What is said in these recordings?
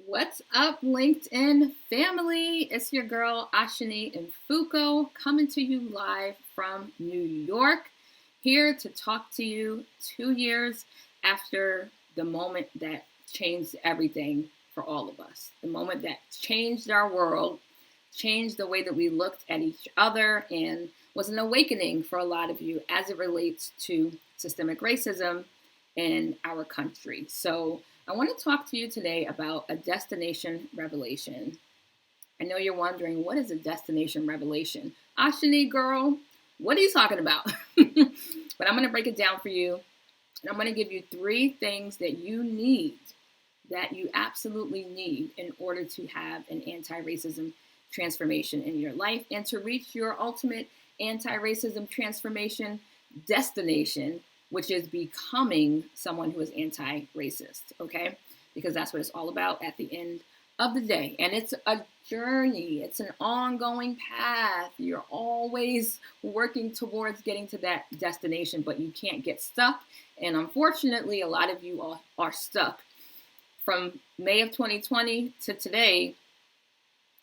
What's up, LinkedIn family? It's your girl Ashani and Fuko coming to you live from New York, here to talk to you 2 years after the moment that changed everything for all of us. The moment that changed our world, changed the way that we looked at each other, and was an awakening for a lot of you as it relates to systemic racism in our country. So I want to talk to you today about a destination revelation. I know you're wondering, what is a destination revelation? Ashani, girl, what are you talking about? But I'm going to break it down for you. And I'm going to give you 3 things that you absolutely need in order to have an anti-racism transformation in your life and to reach your ultimate anti-racism transformation destination, which is becoming someone who is anti-racist, okay? Because that's what it's all about at the end of the day. And it's a journey. It's an ongoing path. You're always working towards getting to that destination, but you can't get stuck. And unfortunately, a lot of you are stuck. From May of 2020 to today,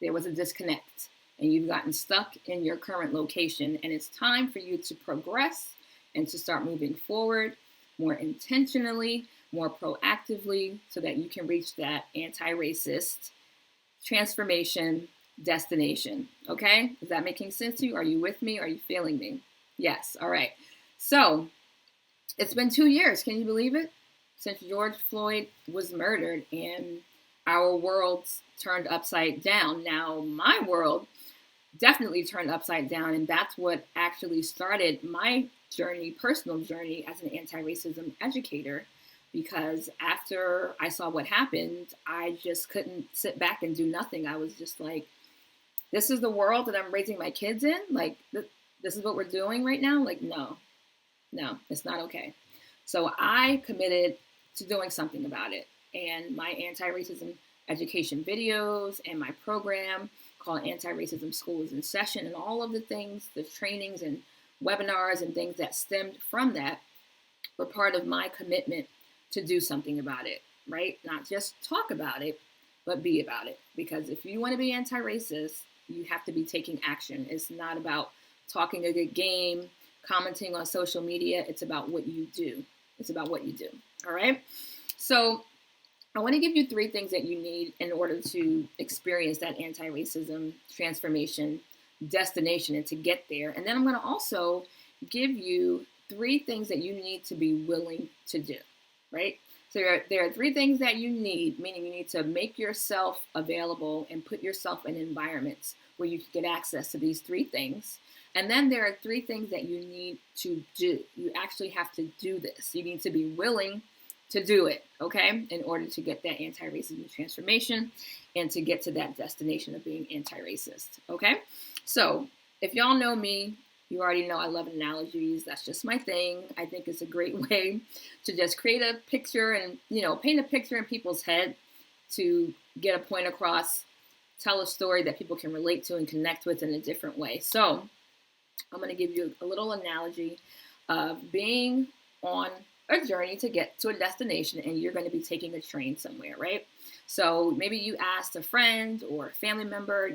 there was a disconnect, and you've gotten stuck in your current location. And it's time for you to progress and to start moving forward more intentionally, more proactively, so that you can reach that anti-racist transformation destination. Okay? Is that making sense to you? Are you with me? Are you feeling me? Yes. All right. So it's been 2 years. Can you believe it? Since George Floyd was murdered and our world's turned upside down. Now, my world definitely turned upside down, and that's what actually started my personal journey as an anti-racism educator, because after I saw what happened, I just couldn't sit back and do nothing. I was just like, this is the world that I'm raising my kids in? Like, this is what we're doing right now? Like, no, it's not okay. So I committed to doing something about it. And my anti-racism education videos and my program called Anti-Racism School is in session, and all of the things, the trainings and webinars and things that stemmed from that were part of my commitment to do something about it, right? Not just talk about it, but be about it. Because if you want to be anti-racist, you have to be taking action. It's not about talking a good game, commenting on social media. It's about what you do. All right? So I want to give you 3 things that you need in order to experience that anti-racism transformation destination and to get there. And then I'm going to also give you 3 things that you need to be willing to do, right? So there are 3 things that you need, meaning you need to make yourself available and put yourself in environments where you can get access to these 3 things. And then there are 3 things that you need to do. You actually have to do this. You need to be willing to do it, okay, in order to get that anti-racism transformation and to get to that destination of being anti-racist, okay? So if y'all know me, you already know I love analogies. That's just my thing. I think it's a great way to just create a picture and, paint a picture in people's head to get a point across, tell a story that people can relate to and connect with in a different way. So I'm going to give you a little analogy of being on a journey to get to a destination, and you're going to be taking a train somewhere, right? So maybe you asked a friend or a family member,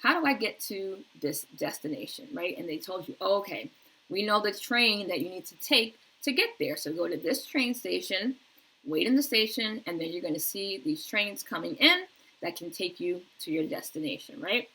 how do I get to this destination, right? And they told you, oh, okay, we know the train that you need to take to get there. So go to this train station, wait in the station, and then you're going to see these trains coming in that can take you to your destination, right?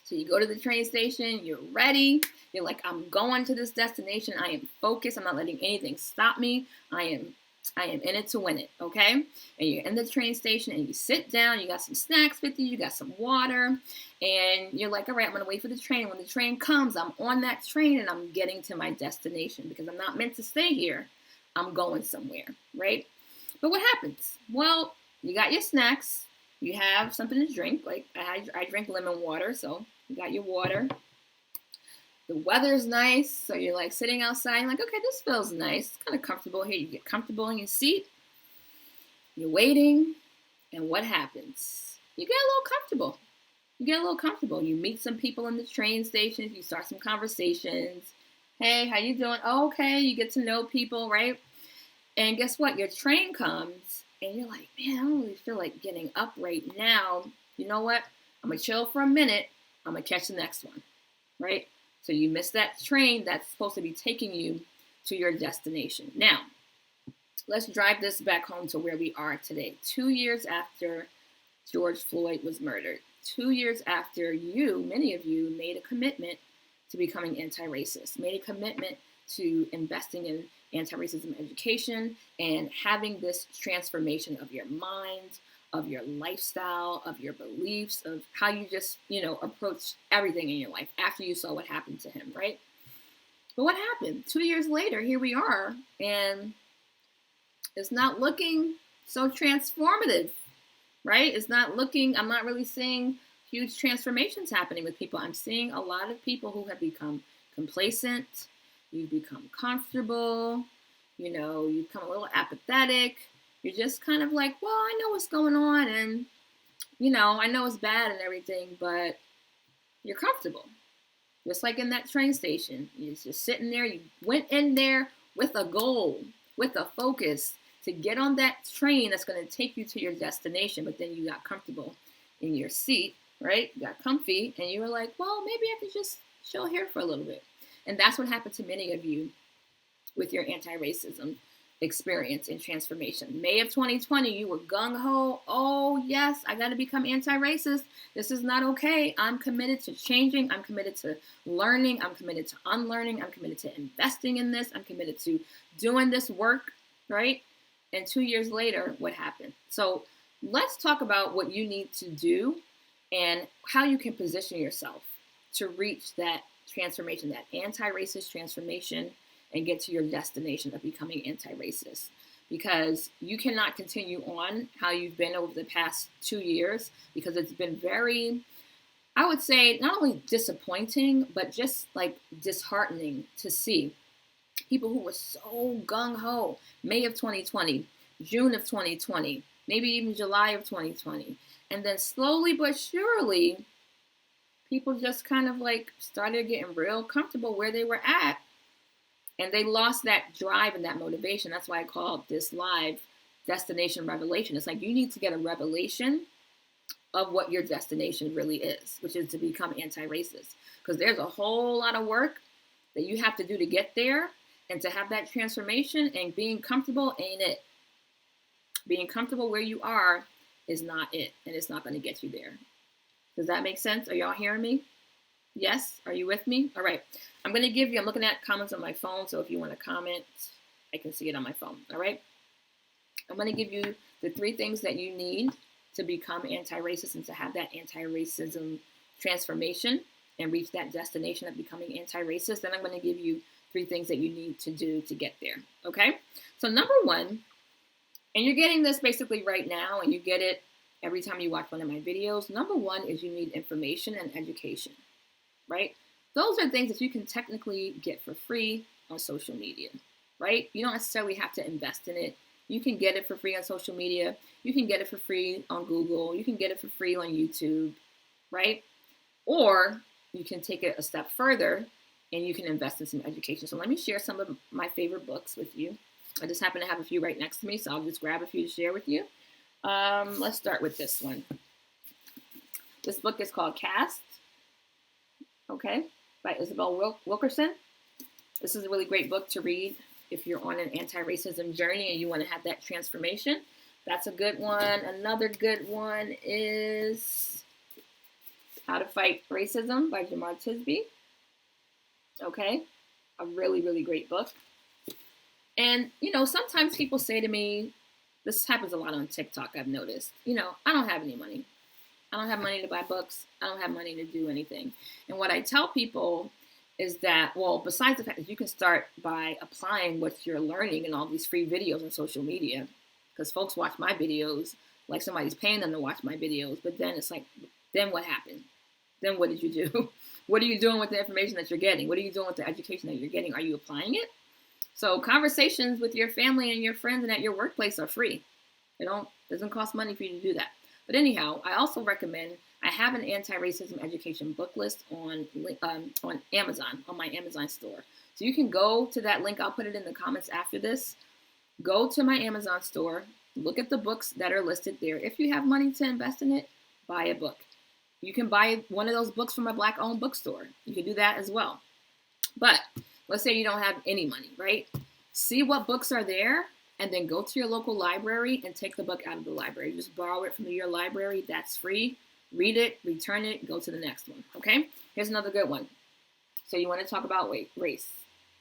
So you go to the train station, you're ready. You're like, I'm going to this destination. I am focused. I'm not letting anything stop me. I am in it to win it, okay? And you're in the train station and you sit down. You got some snacks with you. You got some water. And you're like, all right, I'm going to wait for the train. When the train comes, I'm on that train and I'm getting to my destination because I'm not meant to stay here. I'm going somewhere, right? But what happens? Well, you got your snacks. You have something to drink. Like I drink lemon water, so you got your water. The weather's nice, so you're like sitting outside. You're like, okay, this feels nice. It's kind of comfortable here. You get comfortable in your seat. You're waiting, and what happens? You get a little comfortable. You meet some people in the train stations. You start some conversations. Hey, how you doing? Oh, okay, you get to know people, right? And guess what? Your train comes, and you're like, man, I don't really feel like getting up right now. You know what? I'm going to chill for a minute. I'm going to catch the next one, right? So you miss that train that's supposed to be taking you to your destination. Now, let's drive this back home to where we are today. 2 years after George Floyd was murdered. 2 years after many of you, made a commitment to becoming anti-racist, made a commitment to investing in anti-racism education and having this transformation of your mind, of your lifestyle, of your beliefs, of how you just, approach everything in your life after you saw what happened to him, right? But what happened? 2 years later, here we are, and it's not looking so transformative, right? I'm not really seeing huge transformations happening with people. I'm seeing a lot of people who have become complacent. You've become comfortable. You become a little apathetic. You're just kind of like, well, I know what's going on, and, I know it's bad and everything, but you're comfortable. Just like in that train station. You're just sitting there. You went in there with a goal, with a focus to get on that train that's going to take you to your destination, but then you got comfortable in your seat, right? You got comfy, and you were like, well, maybe I could just chill here for a little bit. And that's what happened to many of you with your anti-racism experience and transformation. May of 2020, you were gung-ho. Oh, yes, I got to become anti-racist. This is not okay. I'm committed to changing. I'm committed to learning. I'm committed to unlearning. I'm committed to investing in this. I'm committed to doing this work, right? And 2 years later, what happened? So let's talk about what you need to do and how you can position yourself to reach that transformation, that anti-racist transformation, and get to your destination of becoming anti-racist. Because you cannot continue on how you've been over the past 2 years, because it's been very, I would say, not only disappointing, but just like disheartening to see people who were so gung-ho, May of 2020, June of 2020, maybe even July of 2020. And then slowly but surely, people just kind of like started getting real comfortable where they were at. And they lost that drive and that motivation. That's why I call this live destination revelation. It's like you need to get a revelation of what your destination really is, which is to become anti-racist. Because there's a whole lot of work that you have to do to get there. And to have that transformation, and being comfortable ain't it. Being comfortable where you are is not it. And it's not going to get you there. Does that make sense? Are y'all hearing me? Yes? Are you with me? All right. I'm looking at comments on my phone. So if you want to comment, I can see it on my phone. All right. I'm going to give you the 3 things that you need to become anti-racist and to have that anti-racism transformation and reach that destination of becoming anti-racist. Then I'm going to give you 3 things that you need to do to get there. Okay. So number 1, and you're getting this basically right now, and you get it every time you watch one of my videos. Number 1 is you need information and education, right? Those are things that you can technically get for free on social media, right? You don't necessarily have to invest in it. You can get it for free on social media. You can get it for free on Google. You can get it for free on YouTube, right? Or you can take it a step further and you can invest in some education. So let me share some of my favorite books with you. I just happen to have a few right next to me, so I'll just grab a few to share with you. Let's start with this one. This book is called Caste, okay, by Isabel Wilkerson. This is a really great book to read if you're on an anti-racism journey and you want to have that transformation. That's a good one. Another good one is How to Fight Racism by Jamar Tisby. Okay, a really, really great book. And, sometimes people say to me, this happens a lot on TikTok, I've noticed, I don't have any money. I don't have money to buy books. I don't have money to do anything. And what I tell people is that, well, besides the fact that you can start by applying what you're learning in all these free videos on social media, because folks watch my videos like somebody's paying them to watch my videos, but then it's like, then what happened? Then what did you do? What are you doing with the information that you're getting? What are you doing with the education that you're getting? Are you applying it? So conversations with your family and your friends and at your workplace are free. It doesn't cost money for you to do that. But anyhow, I also recommend, I have an anti-racism education book list on Amazon, on my Amazon store. So you can go to that link. I'll put it in the comments after this. Go to my Amazon store Look at the books that are listed there. If you have money to invest in it, buy a book. You can buy one of those books from a Black-owned bookstore. You can do that as well. But let's say you don't have any money, right? See what books are there, and then go to your local library and take the book out of the library. Just borrow it from your library. That's free. Read it, return it, go to the next one, okay? Here's another good one. So you want to talk about race.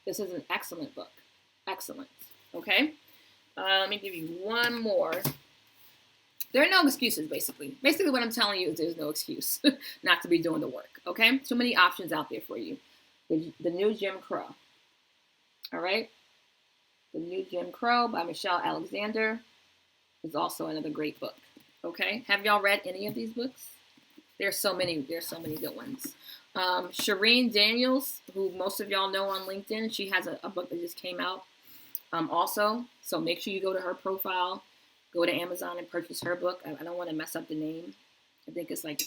This is an excellent book. Excellent, okay? Let me give you one more. There are no excuses, basically. Basically, what I'm telling you is there's no excuse not to be doing the work, okay? Too many options out there for you. The New Jim Crow, all right? The New Jim Crow by Michelle Alexander is also another great book, okay? Have y'all read any of these books? There's so many good ones. Shireen Daniels, who most of y'all know on LinkedIn, she has a book that just came out also. So make sure you go to her profile, go to Amazon and purchase her book. I don't want to mess up the name. I think it's like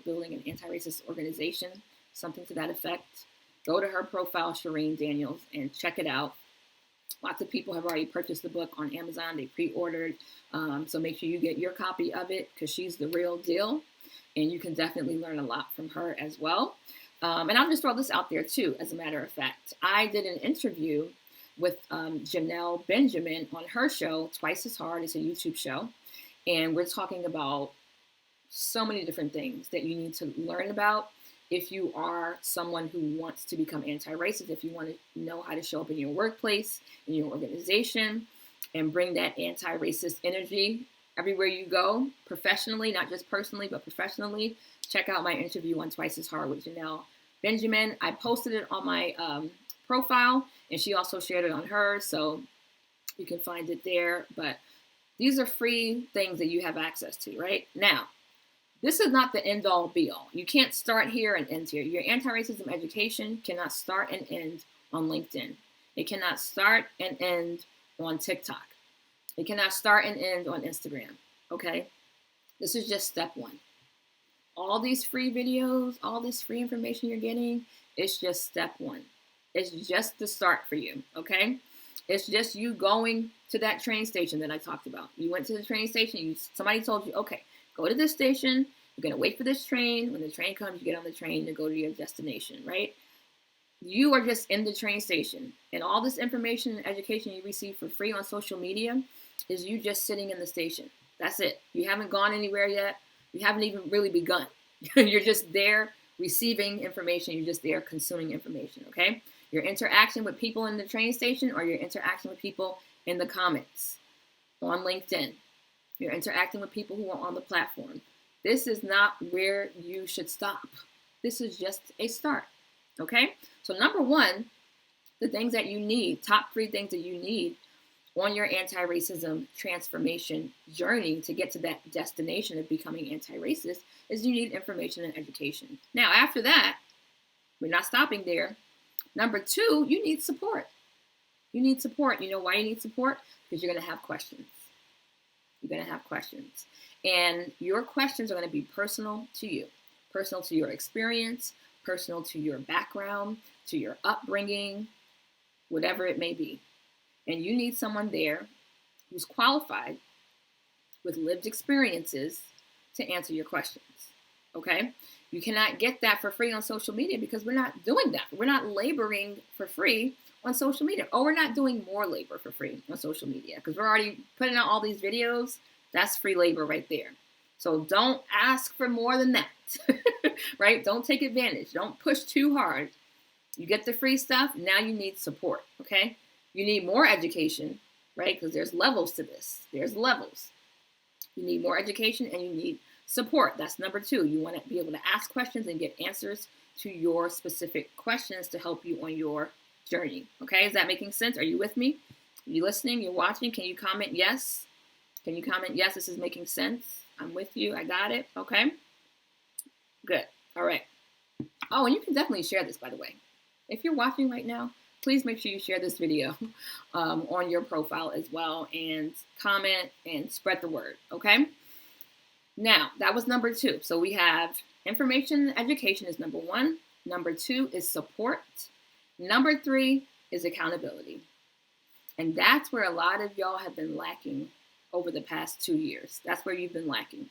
Building an Anti-Racist Organization, something to that effect. Go to her profile, Shireen Daniels, and check it out. Lots of people have already purchased the book on Amazon. They pre-ordered. So make sure you get your copy of it because she's the real deal. And you can definitely learn a lot from her as well. And I'll just throw this out there too, as a matter of fact. I did an interview with Janelle Benjamin on her show, Twice as Hard. It's a YouTube show. And we're talking about so many different things that you need to learn about if you are someone who wants to become anti-racist, if you want to know how to show up in your workplace, in your organization, and bring that anti-racist energy everywhere you go, professionally, not just personally, but professionally. Check out my interview on Twice as Hard with Janelle Benjamin. I posted it on my profile, and she also shared it on hers, so you can find it there. But these are free things that you have access to, right? Now, this is not the end-all, be-all. You can't start here and end here. Your anti-racism education cannot start and end on LinkedIn. It cannot start and end on TikTok. It cannot start and end on Instagram, okay? This is just step one. All these free videos, all this free information you're getting, it's just step one. It's just the start for you, okay? It's just you going to that train station that I talked about. You went to the train station, somebody told you, okay, go to this station, you're gonna wait for this train. When the train comes, you get on the train to go to your destination, right? You are just in the train station, and all this information and education you receive for free on social media is you just sitting in the station. That's it. You haven't gone anywhere yet. You haven't even really begun. You're just there receiving information. You're just there consuming information, okay? Your interaction with people in the train station or your interaction with people in the comments on LinkedIn. You're interacting with people who are on the platform. This is not where you should stop. This is just a start, okay? So number one, the things that you need, top 3 things that you need on your anti-racism transformation journey to get to that destination of becoming anti-racist is you need information and education. Now, after that, we're not stopping there. Number 2, you need support. You need support. You know why you need support? Because you're going to have questions. You're going to have questions. And your questions are going to be personal to you, personal to your experience, personal to your background, to your upbringing, whatever it may be. And you need someone there who's qualified with lived experiences to answer your questions, okay? You cannot get that for free on social media because we're not doing that. We're not laboring for free on social media. Or we're not doing more labor for free on social media because we're already putting out all these videos. That's free labor right there. So don't ask for more than that, right? Don't take advantage. Don't push too hard. You get the free stuff. Now you need support, okay? You need more education, right? Because there's levels to this. There's levels. You need more education and you need support. That's number 2. You want to be able to ask questions and get answers to your specific questions to help you on your journey. Okay, is that making sense? Are you with me? Are you listening? You're watching? Can you comment yes? Can you comment yes, this is making sense? I'm with you. I got it. Okay, good. All right. Oh, and you can definitely share this, by the way. If you're watching right now, please make sure you share this video on your profile as well and comment and spread the word, okay? Now, that was number 2. So we have information and education is number 1. Number 2 is support. Number 3 is accountability. And that's where a lot of y'all have been lacking over the past 2 years. That's where you've been lacking.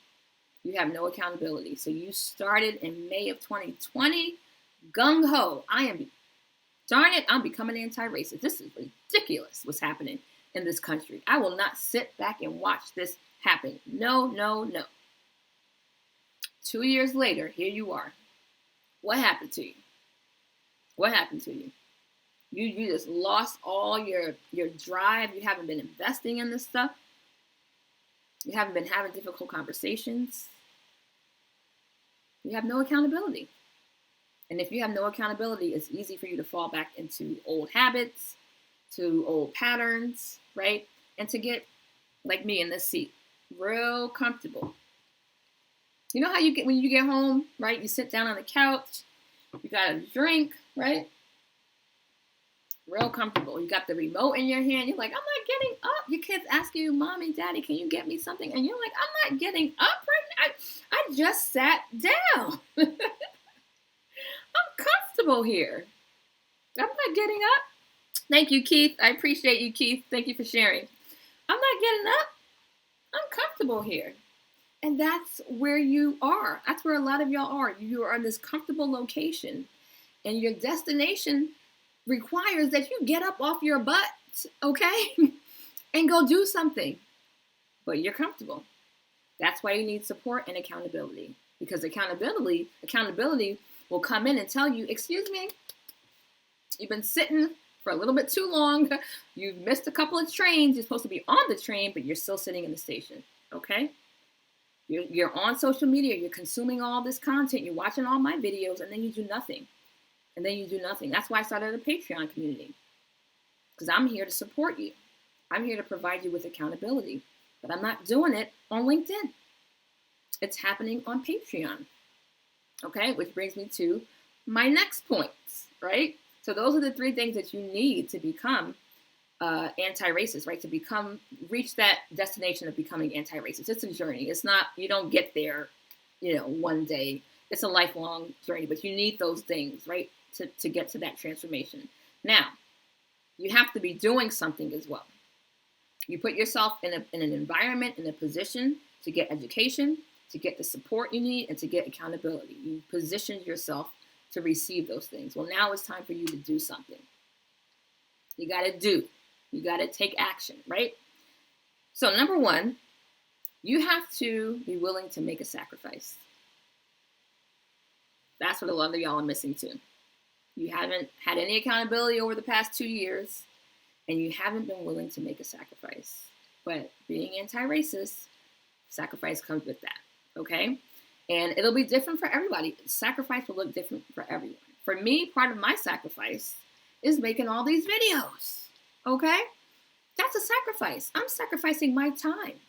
You have no accountability. So you started in May of 2020, gung-ho. Darn it, I'm becoming anti-racist. This is ridiculous what's happening in this country. I will not sit back and watch this happen. No, no, no. 2 years later, here you are. What happened to you? What happened to you? You just lost all your drive. You haven't been investing in this stuff. You haven't been having difficult conversations. You have no accountability. And if you have no accountability, it's easy for you to fall back into old habits, to old patterns, right? And to get, like me in this seat, real comfortable. You know how you get when you get home, right? You sit down on the couch, you got a drink, right? Real comfortable. You got the remote in your hand. You're like, I'm not getting up. Your kids ask you, Mommy, Daddy, can you get me something? And you're like, I'm not getting up right now. I just sat down. I'm comfortable here. I'm not getting up. Thank you, Keith. I appreciate you, Keith. Thank you for sharing. I'm not getting up. I'm comfortable here. And that's where you are. That's where a lot of y'all are. You are in this comfortable location. And your destination requires that you get up off your butt, okay? And go do something. But you're comfortable. That's why you need support and accountability. Because accountability will come in and tell you, excuse me, you've been sitting for a little bit too long. You've missed a couple of trains. You're supposed to be on the train, but you're still sitting in the station, okay? You're on social media. You're consuming all this content. You're watching all my videos, and then you do nothing. And then you do nothing. That's why I started a Patreon community. Because I'm here to support you. I'm here to provide you with accountability. But I'm not doing it on LinkedIn. It's happening on Patreon. Okay, which brings me to my next points, right? So those are the 3 things that you need to become anti-racist, right? To reach that destination of becoming anti-racist. It's a journey. It's not, you don't get there, one day. It's a lifelong journey, but you need those things, right? To get to that transformation. Now, you have to be doing something as well. You put yourself in an environment, in a position to get education, to get the support you need, and to get accountability. You positioned yourself to receive those things. Well, now it's time for you to do something. You got to do. You got to take action, right? So number 1, you have to be willing to make a sacrifice. That's what a lot of y'all are missing too. You haven't had any accountability over the past 2 years, and you haven't been willing to make a sacrifice. But being anti-racist, sacrifice comes with that, okay? And it'll be different for everybody. Sacrifice will look different for everyone. For me, part of my sacrifice is making all these videos, okay? That's a sacrifice. I'm sacrificing my time.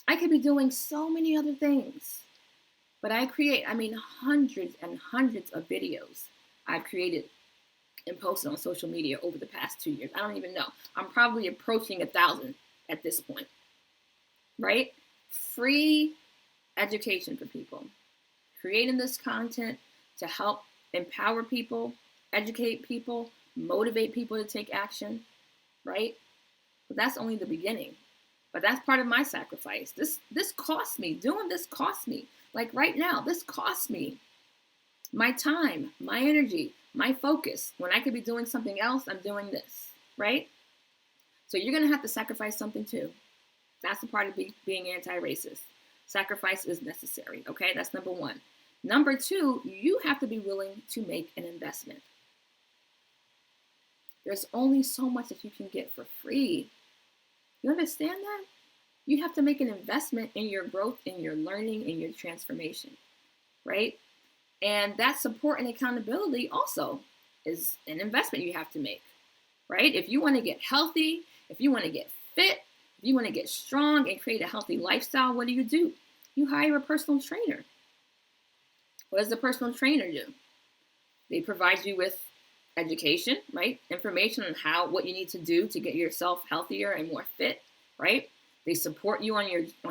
I could be doing so many other things. But I create, hundreds and hundreds of videos I've created and posted on social media over the past 2 years. I don't even know. I'm probably approaching 1,000 at this point, right? Free education for people. Creating this content to help empower people, educate people, motivate people to take action, right? But that's only the beginning. But that's part of my sacrifice. This cost me. Doing this cost me. Like right now, this costs me my time, my energy, my focus. When I could be doing something else, I'm doing this, right? So you're going to have to sacrifice something too. That's the part of being anti-racist. Sacrifice is necessary, okay? That's number 1. Number 2, you have to be willing to make an investment. There's only so much that you can get for free. You understand that? You have to make an investment in your growth, in your learning, in your transformation, right? And that support and accountability also is an investment you have to make, right? If you want to get healthy, if you want to get fit, if you want to get strong and create a healthy lifestyle, what do? You hire a personal trainer. What does the personal trainer do? They provide you with education, right? Information on what you need to do to get yourself healthier and more fit, right? They support you on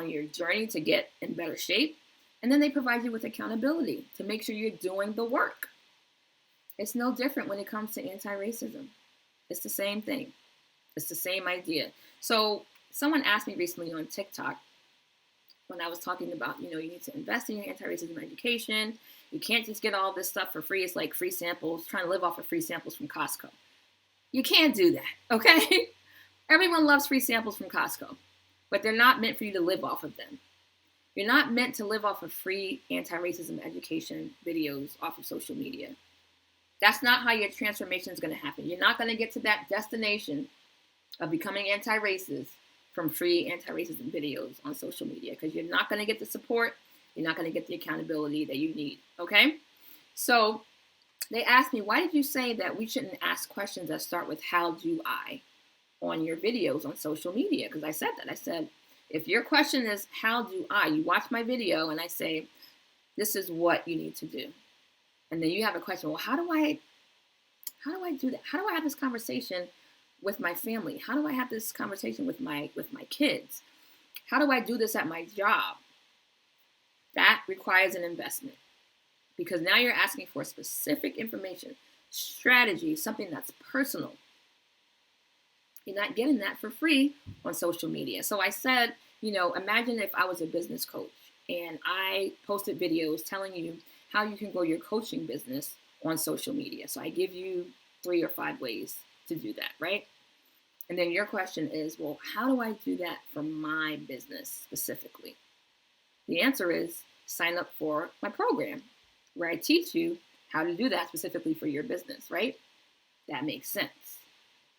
your journey to get in better shape. And then they provide you with accountability to make sure you're doing the work. It's no different when it comes to anti-racism. It's the same thing. It's the same idea. So someone asked me recently on TikTok when I was talking about, you need to invest in your anti-racism education. You can't just get all this stuff for free. It's like free samples, trying to live off of free samples from Costco. You can't do that, okay? Everyone loves free samples from Costco, but they're not meant for you to live off of them. You're not meant to live off of free anti-racism education videos off of social media. That's not how your transformation is going to happen. You're not going to get to that destination of becoming anti-racist from free anti-racism videos on social media, because you're not going to get the support. You're not going to get the accountability that you need, okay? So they asked me, why did you say that we shouldn't ask questions that start with how do I on your videos on social media? Because I said that. I said, if your question is how do I, you watch my video and I say, this is what you need to do. And then you have a question, well, how do I do that? How do I have this conversation with my family? How do I have this conversation with my kids? How do I do this at my job? That requires an investment, because now you're asking for specific information, strategy, something that's personal. You're not getting that for free on social media. So I said, imagine if I was a business coach and I posted videos telling you how you can grow your coaching business on social media. So I give you 3 or 5 ways to do that, right? And then your question is, well, how do I do that for my business specifically? The answer is sign up for my program where I teach you how to do that specifically for your business, right? That makes sense.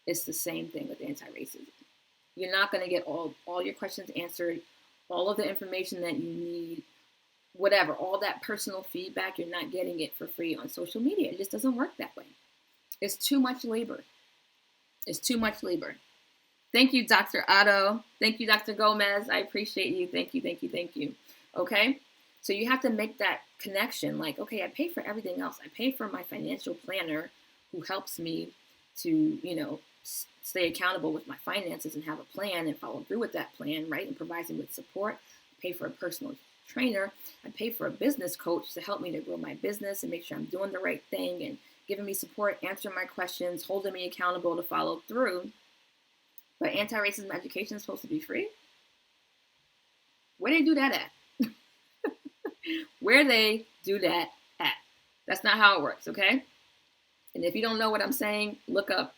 It's the same thing with anti-racism. You're not going to get all your questions answered, all of the information that you need, whatever, all that personal feedback. You're not getting it for free on social media. It just doesn't work that way. It's too much labor. It's too much labor. Thank you, Dr. Otto. Thank you, Dr. Gomez. I appreciate you. Thank you, thank you, thank you. Okay? So you have to make that connection. Like, okay, I pay for everything else. I pay for my financial planner who helps me to, stay accountable with my finances and have a plan and follow through with that plan, right? And provides me with support. I pay for a personal trainer. I pay for a business coach to help me to grow my business and make sure I'm doing the right thing and giving me support, answering my questions, holding me accountable to follow through. But anti-racism education is supposed to be free? Where they do that at? Where they do that at? That's not how it works, okay? And if you don't know what I'm saying, look up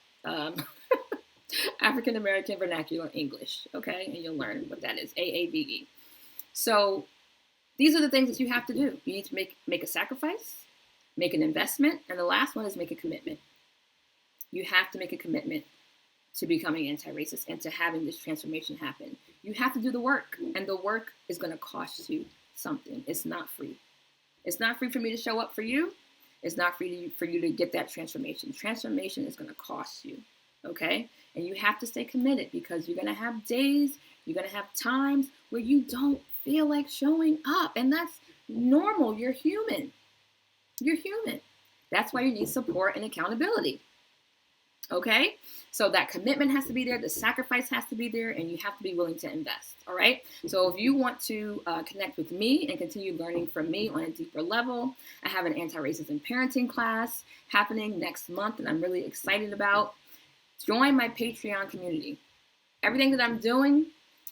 African American Vernacular English, okay? And you'll learn what that is, AAVE. So these are the things that you have to do. You need to make a sacrifice, make an investment, and the last one is make a commitment. You have to make a commitment to becoming anti-racist and to having this transformation happen. You have to do the work, and the work is going to cost you something. It's not free. It's not free for me to show up for you. It's not free for you to get that transformation. Transformation is going to cost you, okay? And you have to stay committed, because you're going to have days, you're going to have times where you don't feel like showing up, and that's normal. You're human. You're human. That's why you need support and accountability. Okay? So that commitment has to be there, the sacrifice has to be there, and you have to be willing to invest. All right? So if you want to connect with me and continue learning from me on a deeper level, I have an anti-racism parenting class happening next month, and I'm really excited about. Join my Patreon community. Everything that I'm doing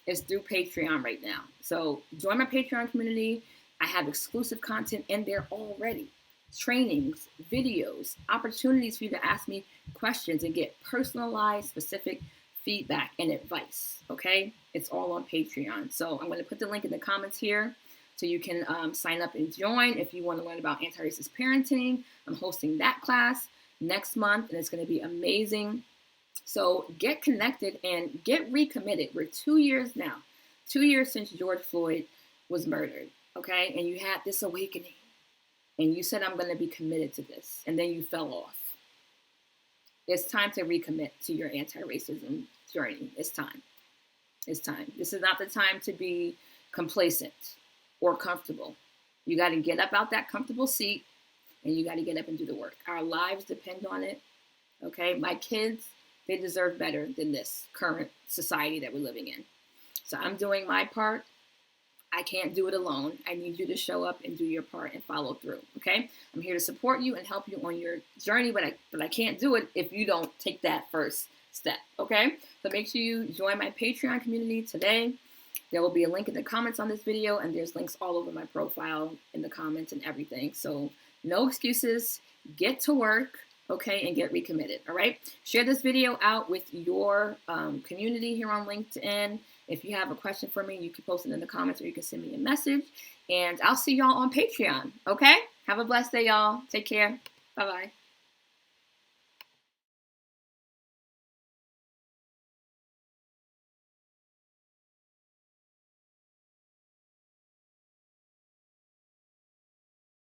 is through Patreon right now. So join my Patreon community. I have exclusive content in there already. Trainings, videos, opportunities for you to ask me questions and get personalized, specific feedback and advice, okay? It's all on Patreon. So I'm going to put the link in the comments here so you can sign up and join if you want to learn about anti-racist parenting. I'm hosting that class next month, and it's going to be amazing. So get connected and get recommitted. We're 2 years now, 2 years since George Floyd was murdered, okay? And you had this awakening. And you said, I'm going to be committed to this. And then you fell off. It's time to recommit to your anti-racism journey. It's time. It's time. This is not the time to be complacent or comfortable. You got to get up out that comfortable seat, and you got to get up and do the work. Our lives depend on it. Okay? My kids, they deserve better than this current society that we're living in. So I'm doing my part. I can't do it alone. I need you to show up and do your part and follow through, okay? I'm here to support you and help you on your journey, but I can't do it if you don't take that first step, okay? So make sure you join my Patreon community today. There will be a link in the comments on this video, and there's links all over my profile in the comments and everything. So no excuses. Get to work, okay, and get recommitted, all right? Share this video out with your community here on LinkedIn. If you have a question for me, you can post it in the comments or you can send me a message. And I'll see y'all on Patreon, okay? Have a blessed day, y'all. Take care. Bye-bye.